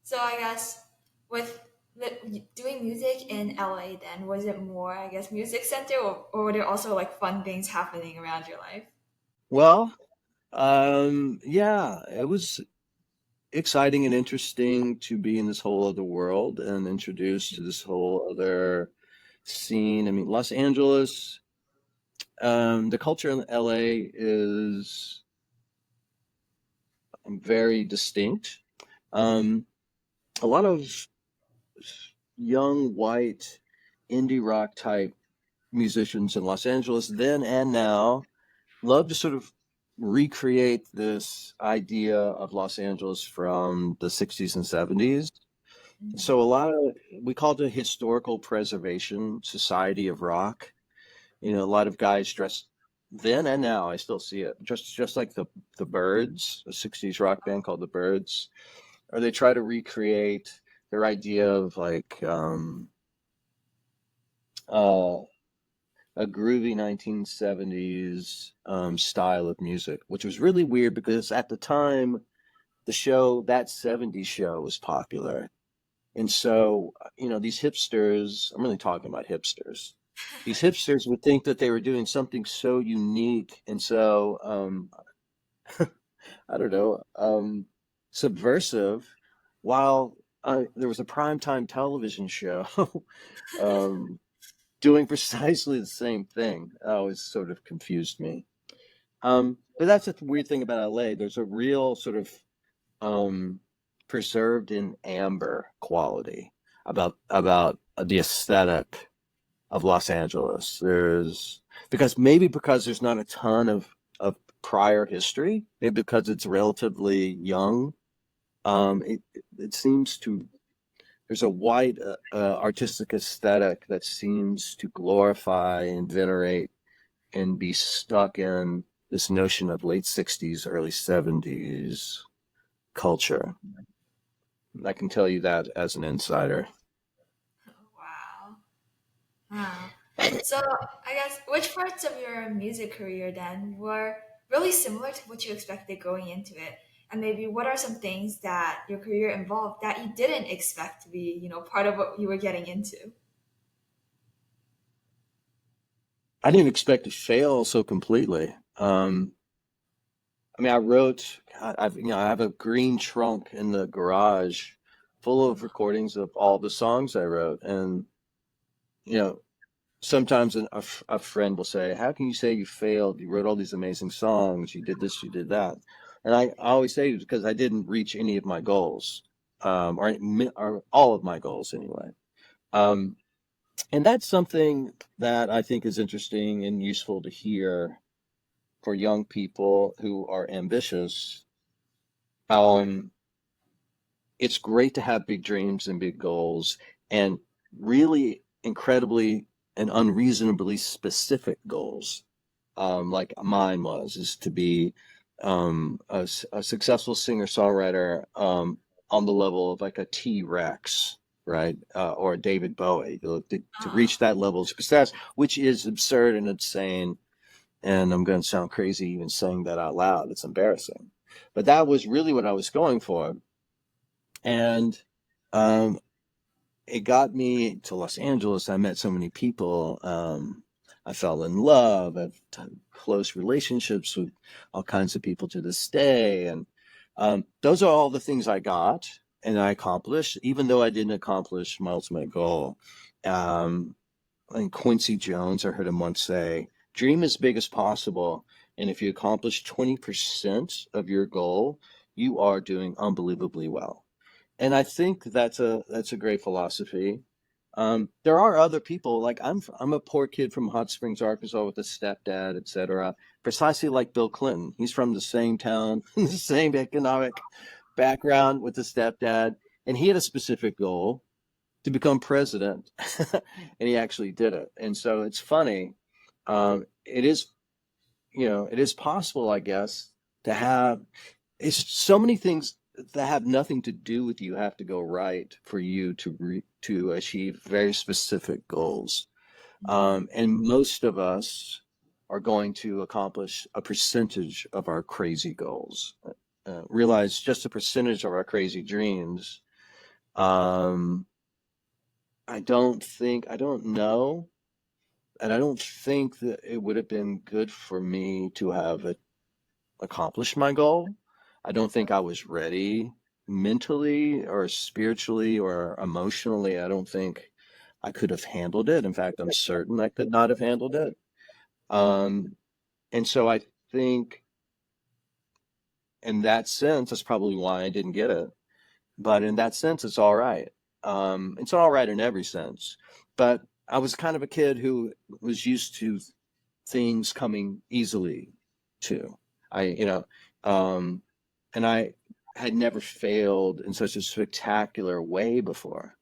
So I guess with doing music in LA, then was it more, I guess, music center, or were there also like fun things happening around your life? Well, yeah, it was exciting and interesting to be in this whole other world and introduced to this whole other scene. I mean, Los Angeles, the culture in LA is very distinct. Um, a lot of young white indie rock type musicians in Los Angeles then and now love to sort of recreate this idea of Los Angeles from the 60s and 70s. So a lot of we call it a historical preservation society of rock. You know, a lot of guys dressed then and now, I still see it, just like the Byrds, a 60s rock band called the Byrds, or they try to recreate their idea of like uh a groovy 1970s style of music, which was really weird because at the time the show, that 70s show, was popular. And so, these hipsters, I'm really talking about hipsters. These hipsters would think that they were doing something so unique and so, I don't know, subversive, while there was a primetime television show um, doing precisely the same thing. Always sort of confused me. But that's the weird thing about LA. There's a real sort of um, preserved in amber quality about the aesthetic of Los Angeles. There's because there's not a ton of prior history, maybe because it's relatively young. It seems to there's a wide artistic aesthetic that seems to glorify and venerate and be stuck in this notion of late 60s, early 70s culture. I can tell you that as an insider. Wow. Wow. So I guess which parts of your music career then were really similar to what you expected going into it? And maybe what are some things that your career involved that you didn't expect to be, part of what you were getting into? I didn't expect to fail so completely. I mean, I wrote, I have a green trunk in the garage full of recordings of all the songs I wrote. And, you know, sometimes a friend will say, how can you say you failed? You wrote all these amazing songs. You did this, you did that. And I always say it's because I didn't reach any of my goals, or all of my goals anyway. Um, and that's something that I think is interesting and useful to hear for young people who are ambitious. Um, it's great to have big dreams and big goals and really incredibly and unreasonably specific goals. Like mine is to be a successful singer-songwriter on the level of like a T-Rex, right? Or a David Bowie, to reach that level of success, which is absurd and insane. And I'm going to sound crazy even saying that out loud. It's embarrassing. But that was really what I was going for. And um, it got me to Los Angeles. I met so many people. I fell in love. I've close relationships with all kinds of people to this day. And those are all the things I got and I accomplished, even though I didn't accomplish my ultimate goal. Um, and Quincy Jones, I heard him once say, dream as big as possible. And if you accomplish 20% of your goal, you are doing unbelievably well. And I think that's a great philosophy. There are other people like I'm a poor kid from Hot Springs, Arkansas, with a stepdad, etc. Precisely like Bill Clinton. He's from the same town, the same economic background with the stepdad, and he had a specific goal to become president, and he actually did it. And so it's funny. It is, it is possible, I guess, to have it's so many things that have nothing to do with you have to go right for you to achieve very specific goals. And most of us are going to accomplish a percentage of our crazy goals. Realize just a percentage of our crazy dreams Um, I don't know, and I don't think that it would have been good for me to have accomplished my goal. I don't think I was ready mentally or spiritually or emotionally. I don't think I could have handled it. In fact, I'm certain I could not have handled it. Um, and so I think in that sense, that's probably why I didn't get it. But in that sense, it's all right. It's all right in every sense. But I was kind of a kid who was used to things coming easily too. I, you know, um, and I had never failed in such a spectacular way before.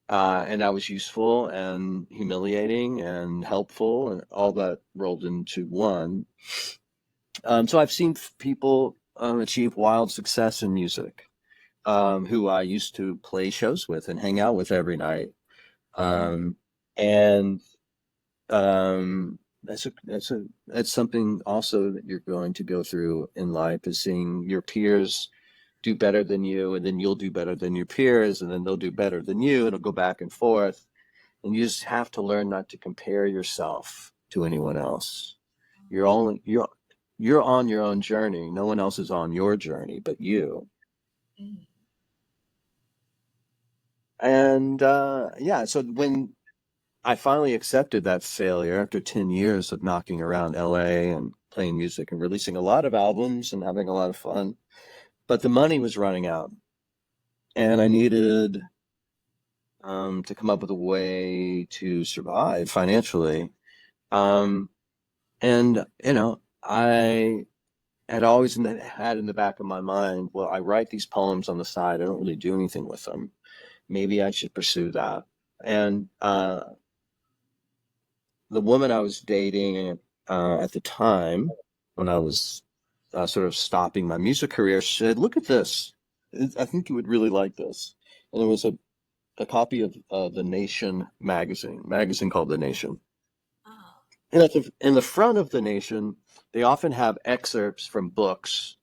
And I was useful and humiliating and helpful and all that rolled into one. So I've seen people achieve wild success in music, who I used to play shows with and hang out with every night. Mm-hmm. Um, and that's something also that you're going to go through in life is seeing your peers do better than you, and then you'll do better than your peers, and then they'll do better than you. It'll go back and forth, and you just have to learn not to compare yourself to anyone else. You're only you're on your own journey. No one else is on your journey but you. Mm-hmm. And yeah, so when I finally accepted that failure after 10 years of knocking around LA and playing music and releasing a lot of albums and having a lot of fun. But the money was running out, and I needed to come up with a way to survive financially. Um, and, I had always had in the back of my mind, well, I write these poems on the side. I don't really do anything with them. Maybe I should pursue that. And the woman I was dating at the time, when I was sort of stopping my music career, said, "Look at this. I think you would really like this." And it was a copy of the Nation magazine called The Nation. Uh-huh. And in the front of The Nation, they often have excerpts from books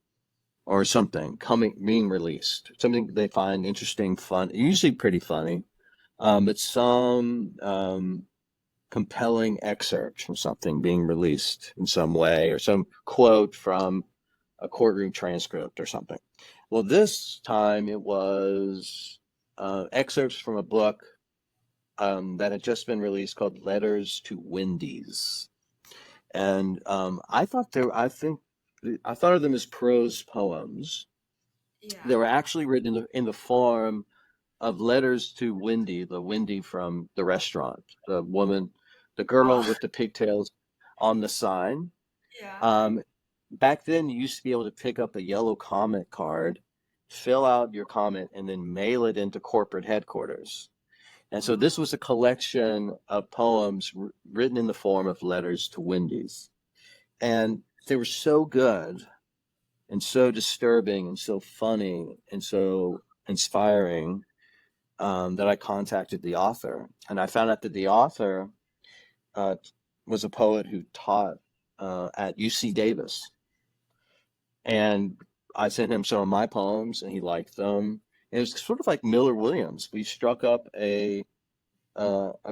or something being released, something they find interesting, fun, usually pretty funny, but some compelling excerpt from something being released in some way, or some quote from a courtroom transcript or something. Well, this time it was excerpts from a book that had just been released called Letters to Wendy's. And I thought of them as prose poems. They Yeah. were actually written in the form of letters to Wendy, the Wendy from the restaurant, the woman, the girl Oh, with the pigtails on the sign. yeah. Um, Back then, you used to be able to pick up a yellow comment card, fill out your comment, and then mail it into corporate headquarters. And so this Oh. was a collection of poems written in the form of letters to Wendy's. And they were so good and so disturbing and so funny and so inspiring, that I contacted the author, and I found out that the author uh, was a poet who taught at UC Davis, and I sent him some of my poems, and he liked them. And it was sort of like Miller Williams. We struck up a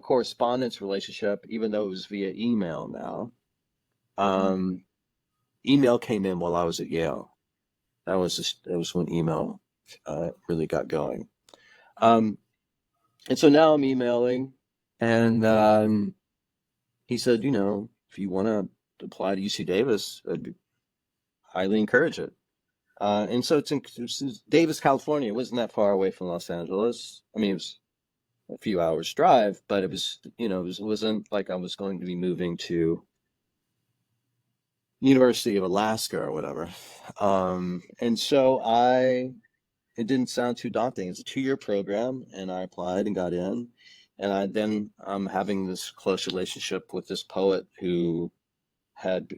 correspondence relationship, even though it was via email now. Mm. Um, Email came in while I was at Yale. That was when email really got going. Oh. Um, and so now I'm emailing, and he said, if you want to apply to UC Davis, I'd highly encourage it. And so it's in Davis, California. It wasn't that far away from Los Angeles. I mean, it was a few hours drive, but it was, it wasn't like I was going to be moving to University of Alaska or whatever. And so it didn't sound too daunting. It's a 2-year program, and I applied and got in. And I'm having this close relationship with this poet who had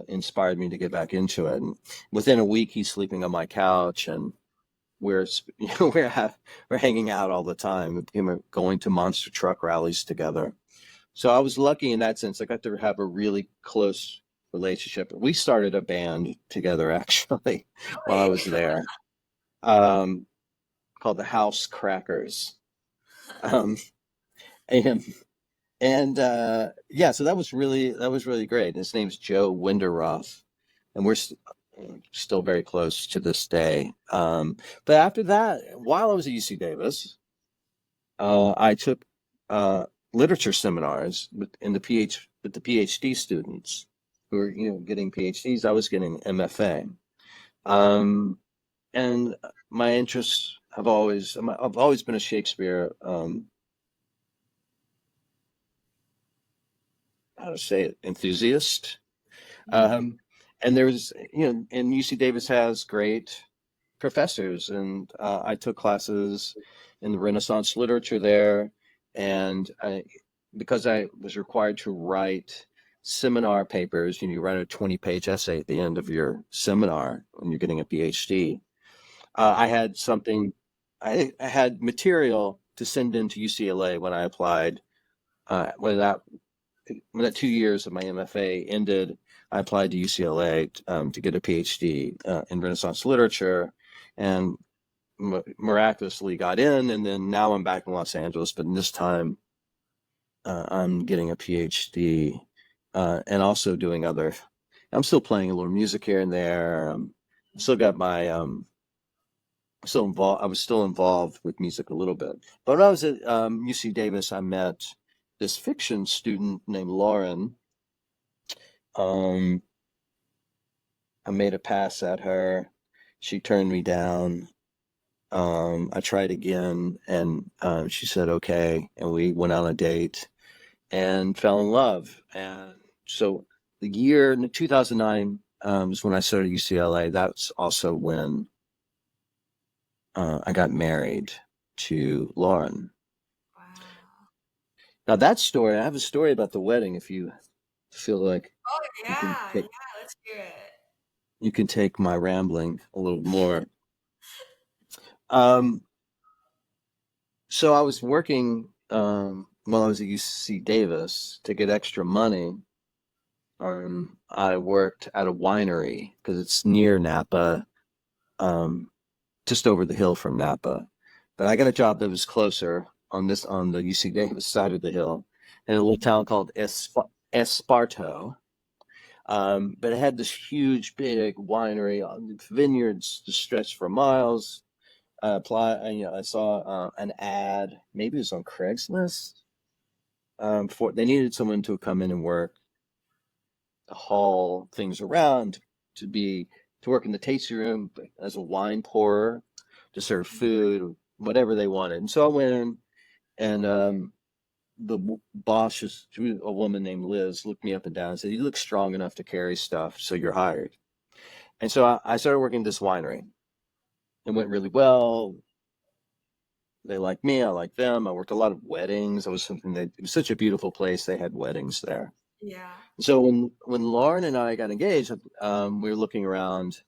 inspired me to get back into it. And within a week, he's sleeping on my couch, and we're we're hanging out all the time. We're going to monster truck rallies together. So I was lucky in that sense. I got to have a really close relationship. We started a band together actually while I Really? was there. Um, called the House Crackers. Um, and yeah, so that was really great. His name's Joe Winterroth, and still very close to this day. But after that, while I was at UC Davis, I took literature seminars with the PhD students who were, getting PhDs. I was getting MFA. Um, and my interests I've always been a Shakespeare, how to say it, enthusiast. Mm. Um, and there's, and UC Davis has great professors, and I took classes in the Renaissance literature there, and because I was required to write seminar papers, you write a 20-page essay at the end of your seminar when you're getting a PhD. I had something, I had material to send into UCLA when I applied. When that 2 years of my MFA ended, I applied to UCLA to get a PhD in Renaissance literature, and miraculously got in. And then now I'm back in Los Angeles, but this time I'm getting a PhD and also doing other. I'm still playing a little music here and there. Still got my still involved. I was still involved with music a little bit. But when I was at UC Davis, I met this fiction student named Lauren. Um, I made a pass at her. She turned me down. I tried again, and she said okay, and we went on a date and fell in love. And so the year in 2009 was when I started UCLA. That's also when I got married to Lauren. Wow. Now that story, I have a story about the wedding. If you feel like Oh you can yeah, take yeah. Let's hear it. you can take my rambling a little more. Um, so I was working while I was at UC Davis to get extra money. I worked at a winery because it's near Napa, um, just over the hill from Napa. But I got a job that was closer on the UC Davis side of the hill in a little town called Esparto. But it had this huge, big winery, vineyards that stretched for miles. I saw an ad, maybe it was on Craigslist, for they needed someone to come in and work, to haul things around, to be to work in the tasting room as a wine pourer, to serve food, whatever they wanted. And so I went in, and the boss, she was a woman named Liz, looked me up and down and said, "You look strong enough to carry stuff, so you're hired." And so I started working at this winery. It went really well. They liked me, I liked them. I worked a lot of weddings. It was such a beautiful place. They had weddings there. Yeah. So when Lauren and I got engaged, we were looking around,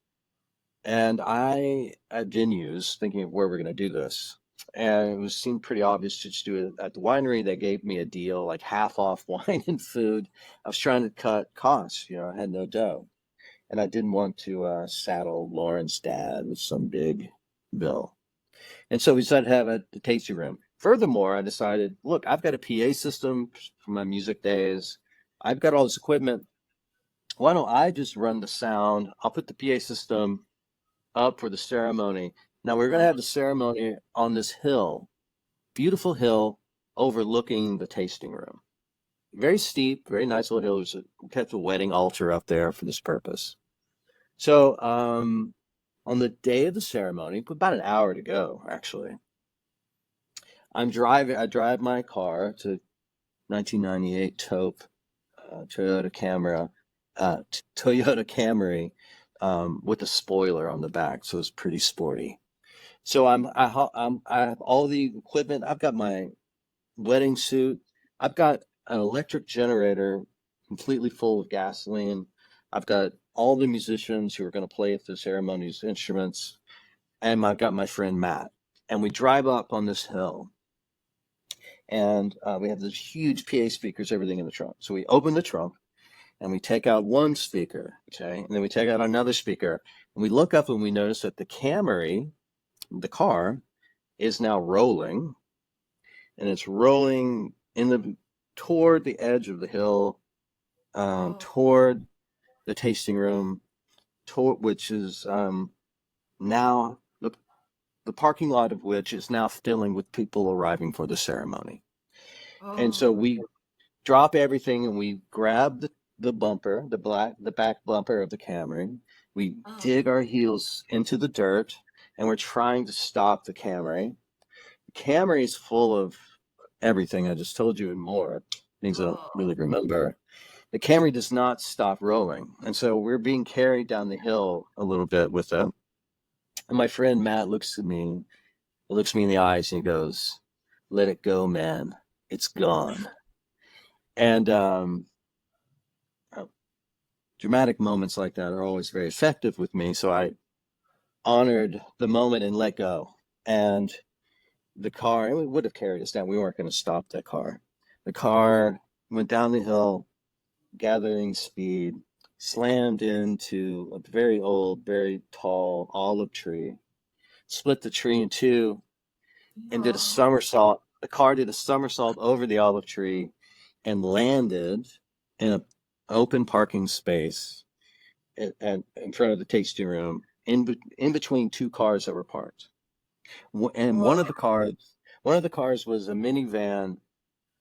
and I at venues thinking of where we're going to do this. And seemed pretty obvious to just do it at the winery. They gave me a deal, like half off wine and food. I was trying to cut costs. I had no dough, and I didn't want to saddle Lauren's dad with some big bill. And so we decided to have the tasting room. Furthermore, I decided, look, I've got a PA system from my music days. I've got all this equipment. Why don't I just run the sound? I'll put the PA system up for the ceremony. Now we're going to have the ceremony on this hill, beautiful hill overlooking the tasting room. Very steep, very nice little hill. We kept a wedding altar up there for this purpose. So on the day of the ceremony, about an hour to go, actually. I drive my car to 1998 taupe Toyota Camry, Toyota Camry, with a spoiler on the back, so it's pretty sporty. So I have all the equipment. I've got my wedding suit. I've got an electric generator completely full of gasoline. I've got all the musicians who are going to play at the ceremony's instruments, and I've got my friend Matt. And we drive up on this hill, and we have these huge PA speakers, everything in the trunk. So we open the trunk, and we take out one speaker, okay, and then we take out another speaker, and we look up and we notice that the Camry, the car, is now rolling, and it's rolling in the toward the edge of the hill, Oh, toward the tasting room, which is now the parking lot of which is now filling with people arriving for the ceremony. And so oh, we drop everything and we grab the bumper, the back bumper of the Camry. We oh, dig our heels into the dirt and we're trying to stop the Camry. The Camry is full of everything I just told you and more, things I don't oh, really remember. The Camry does not stop rolling. And so we're being carried down the hill a little bit with it. And my friend Matt looks me in the eyes and he goes, "Let it go, man. It's gone." And uh, dramatic moments like that are always very effective with me. So I honored the moment and let go. And the car, it would have carried us down. We weren't going to stop that car. The car went down the hill, gathering speed, slammed into a very old, very tall olive tree, split the tree in two, and did a no. somersault. The car did a somersault over the olive tree and landed in an open parking space in front of the tasting room, in between two cars that were parked. And Whoa. one of the cars was a minivan,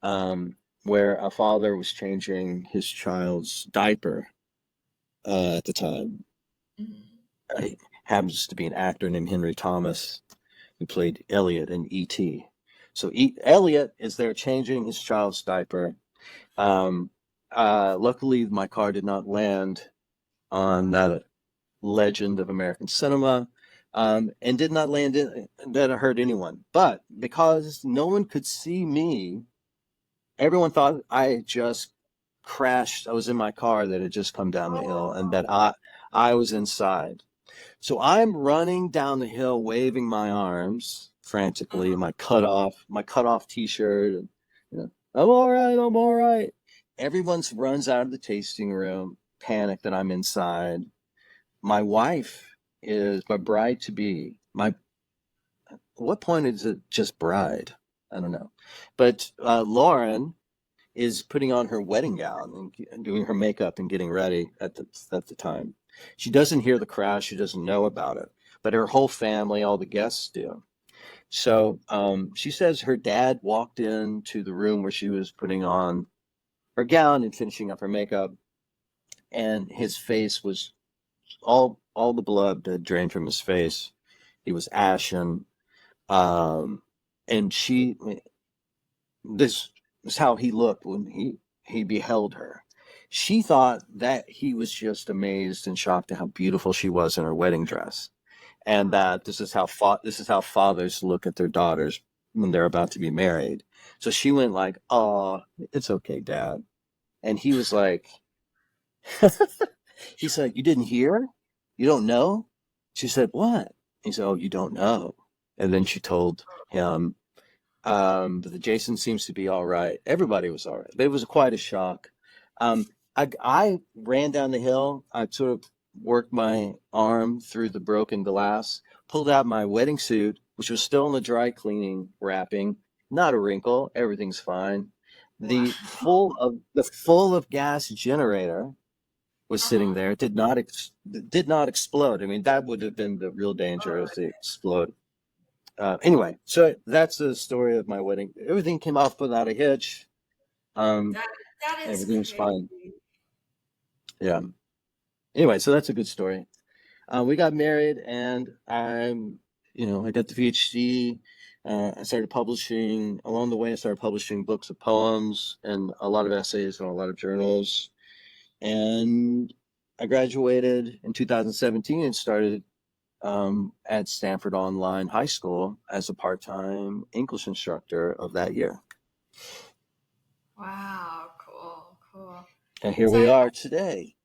um, where a father was changing his child's diaper at the time. Mhm. He happens to be an actor named Henry Thomas who played Elliot in E.T. So Elliot is there changing his child's diaper. Um, Luckily, my car did not land on that legend of American cinema, and did not land in that hurt anyone. But because no one could see me, everyone thought I just crashed. I was in my car that had just come down the hill, and Oh, that I was inside. So I'm running down the hill, waving my arms frantically, oh, my cut off T-shirt, and I'm all right, I'm all right. Everyone runs out of the tasting room, panicked that I'm inside. My wife is my bride to be. My What point is it just bride? I don't know, but Lauren is putting on her wedding gown and doing her makeup and getting ready at the time. She doesn't hear the crash. She doesn't know about it, but her whole family, all the guests do. So she says her dad walked into the room where she was putting on her gown and finishing up her makeup, and his face was all the blood had drained from his face. He was ashen, and this is how he looked when he beheld her. She thought that he was just amazed and shocked at how beautiful she was in her wedding dress, and oh, that this is how fathers look at their daughters when they're about to be married. So she went like, "Oh, it's okay, Dad," and he was like, "He's like, you didn't hear? You don't know?" She said, "What?" He said, "Oh, you don't know." And then she told him, but the Jason seems to be all right. Everybody was all right, but it was quite a shock. I ran down the hill. I sort of worked my arm through the broken glass, pulled out my wedding suit, which was still in the dry cleaning wrapping. Not a wrinkle. Everything's fine. wow. The full of gas generator was sitting Uh-huh. there. It did not explode. I mean, that would have been the real danger if it exploded. Anyway, so that's the story of my wedding. Everything came off without a hitch. Um, That that is Everything was fine. crazy. Yeah. Anyway, so that's a good story. We got married, and I got the PhD. I started publishing along the way. I started publishing books of poems and a lot of essays and a lot of journals. And I graduated in 2017 and started at Stanford Online High School as a part-time English instructor of that year. Wow, cool, cool. And here So we I are today.